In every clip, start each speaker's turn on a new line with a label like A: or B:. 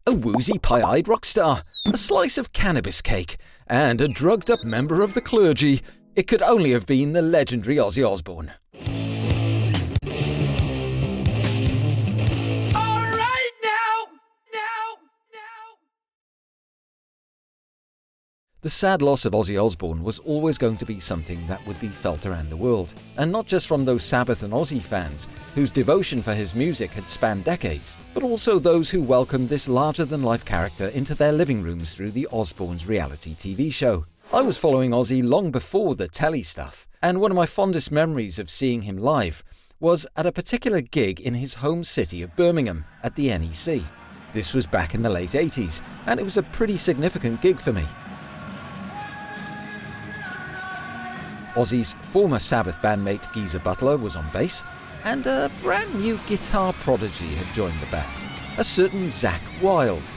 A: a woozy pie-eyed rock star, a slice of cannabis cake, and a drugged-up member of the clergy. It could only have been the legendary Ozzy Osbourne. The sad loss of Ozzy Osbourne was always going to be something that would be felt around the world, and not just from those Sabbath and Ozzy fans whose devotion for his music had spanned decades, but also those who welcomed this larger-than-life character into their living rooms through the Osbournes reality TV show. I was following Ozzy long before the telly stuff, and one of my fondest memories of seeing him live was at a particular gig in his home city of Birmingham at the NEC. This was back in the late 80s, and it was a pretty significant gig for me. Ozzy's former Sabbath bandmate Geezer Butler was on bass, and a brand new guitar prodigy had joined the band, a certain Zakk Wylde.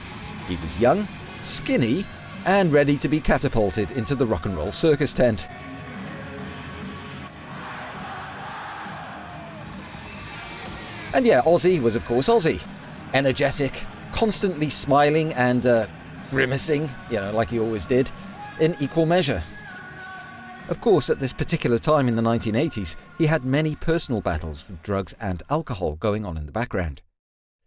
A: He was young, skinny, and ready to be catapulted into the rock and roll circus tent. And yeah, Ozzy was of course Ozzy. Energetic, constantly smiling and grimacing, like he always did, in equal measure. Of course, at this particular time in the 1980s, he had many personal battles with drugs and alcohol going on in the background.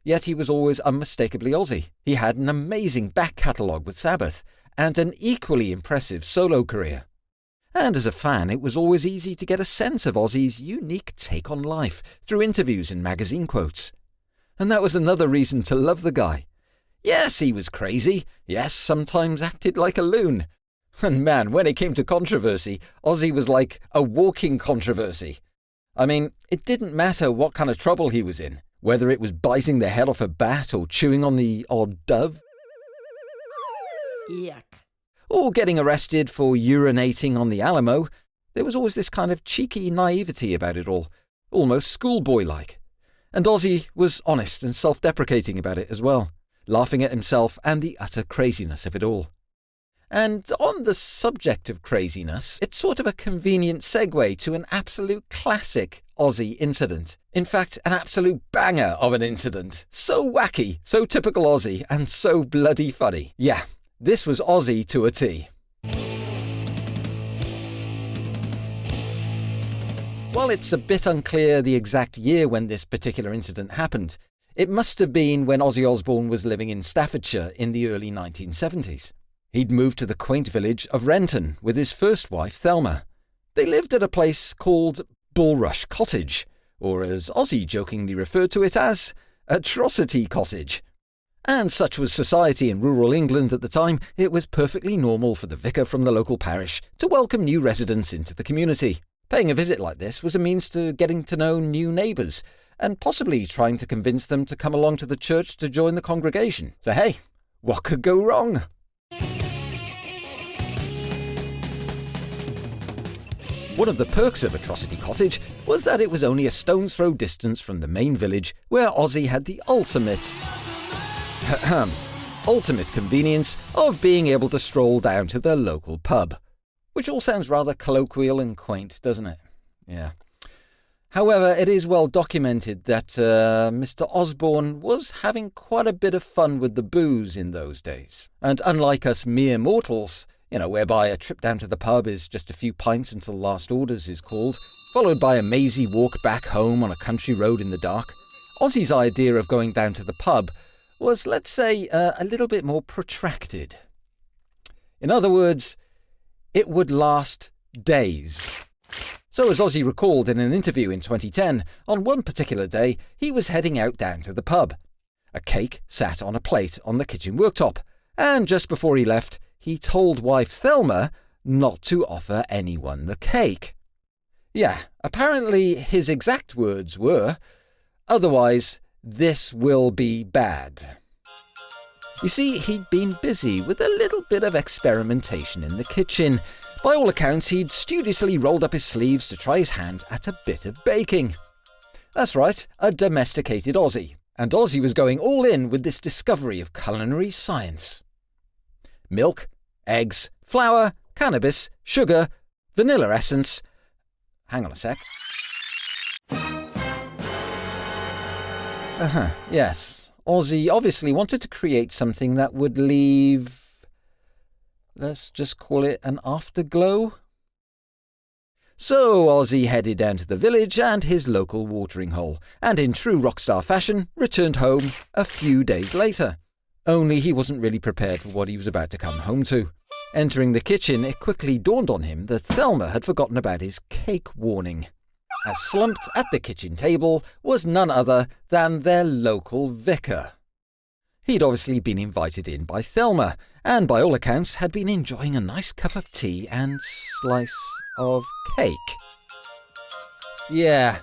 A: Yet he was always unmistakably Ozzy. He had an amazing back catalogue with Sabbath, and an equally impressive solo career. And as a fan, it was always easy to get a sense of Ozzy's unique take on life through interviews and magazine quotes. And that was another reason to love the guy. Yes, he was crazy. Yes, sometimes acted like a loon. And man, when it came to controversy, Ozzy was like a walking controversy. I mean, it didn't matter what kind of trouble he was in, whether it was biting the head off a bat or chewing on the odd dove.
B: Yuck.
A: Or getting arrested for urinating on the Alamo. There was always this kind of cheeky naivety about it all, almost schoolboy-like. And Ozzy was honest and self-deprecating about it as well, laughing at himself and the utter craziness of it all. And on the subject of craziness, it's sort of a convenient segue to an absolute classic Ozzy incident. In fact, an absolute banger of an incident. So wacky, so typical Ozzy, and so bloody funny. Yeah, this was Ozzy to a T. While it's a bit unclear the exact year when this particular incident happened, it must have been when Ozzy Osbourne was living in Staffordshire in the early 1970s. He'd moved to the quaint village of Renton with his first wife, Thelma. They lived at a place called Bulrush Cottage, or as Ozzy jokingly referred to it as, Atrocity Cottage. And such was society in rural England at the time, it was perfectly normal for the vicar from the local parish to welcome new residents into the community. Paying a visit like this was a means to getting to know new neighbours, and possibly trying to convince them to come along to the church to join the congregation. So hey, what could go wrong? One of the perks of Atrocity Cottage was that it was only a stone's throw distance from the main village, where Ozzy had the ultimate convenience of being able to stroll down to their local pub. Which all sounds rather colloquial and quaint, doesn't it? Yeah. However, it is well documented that Mr. Osbourne was having quite a bit of fun with the booze in those days. And unlike us mere mortals, whereby a trip down to the pub is just a few pints until last orders is called, followed by a mazy walk back home on a country road in the dark, Ozzy's idea of going down to the pub was, let's say, a little bit more protracted. In other words, it would last days. So as Ozzy recalled in an interview in 2010, on one particular day, he was heading out down to the pub. A cake sat on a plate on the kitchen worktop, and just before he left, he told wife Thelma not to offer anyone the cake. Yeah, apparently his exact words were, "Otherwise, this will be bad." You see, he'd been busy with a little bit of experimentation in the kitchen. By all accounts, he'd studiously rolled up his sleeves to try his hand at a bit of baking. That's right, a domesticated Ozzy. And Ozzy was going all in with this discovery of culinary science. Milk, eggs, flour, cannabis, sugar, vanilla essence. Hang on a sec. Yes, Ozzy obviously wanted to create something that would leave, let's just call it an afterglow. So Ozzy headed down to the village and his local watering hole, and in true rockstar fashion, returned home a few days later. Only he wasn't really prepared for what he was about to come home to. Entering the kitchen, it quickly dawned on him that Thelma had forgotten about his cake warning. As slumped at the kitchen table was none other than their local vicar. He'd obviously been invited in by Thelma, and by all accounts had been enjoying a nice cup of tea and slice of cake. Yeah,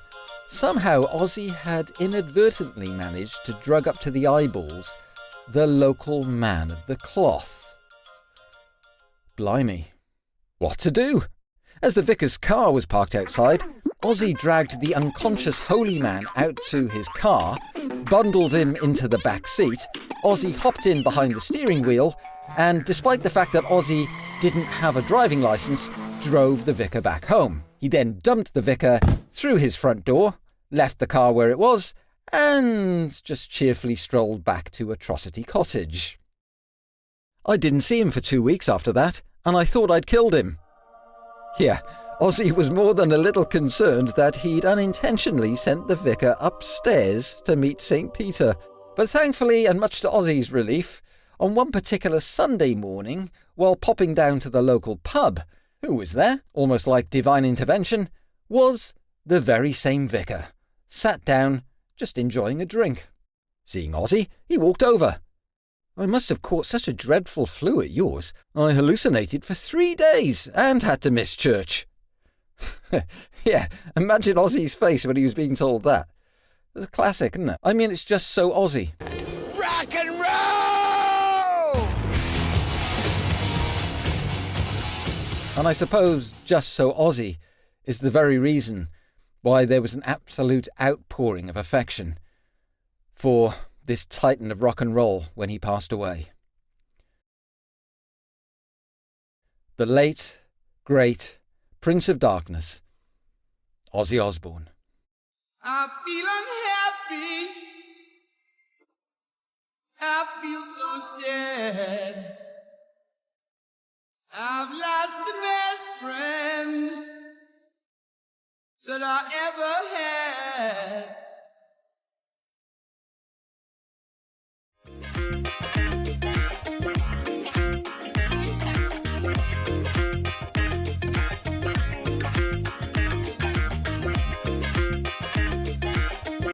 A: somehow Ozzy had inadvertently managed to drug up to the eyeballs the local man of the cloth. Blimey, what to do? As the vicar's car was parked outside, Ozzy dragged the unconscious holy man out to his car, bundled him into the back seat. Ozzy hopped in behind the steering wheel, and despite the fact that Ozzy didn't have a driving license, drove the vicar back home. He then dumped the vicar through his front door, left the car where it was, and just cheerfully strolled back to Atrocity Cottage. I didn't see him for 2 weeks after that, and I thought I'd killed him. Yeah, Ozzy was more than a little concerned that he'd unintentionally sent the vicar upstairs to meet St. Peter. But thankfully, and much to Ozzy's relief, on one particular Sunday morning, while popping down to the local pub, who was there, almost like divine intervention, was the very same vicar, sat down, just enjoying a drink. Seeing Ozzy, he walked over. "I must have caught such a dreadful flu at yours. I hallucinated for 3 days and had to miss church." Yeah, imagine Ozzy's face when he was being told that. It's a classic, isn't it? I mean, it's just so Ozzy.
B: Rock and roll!
A: And I suppose just so Ozzy is the very reason why there was an absolute outpouring of affection for this titan of rock and roll when he passed away. The late, great Prince of Darkness, Ozzy Osbourne.
B: I feel unhappy. I feel so sad. I've lost the best friend that I ever had.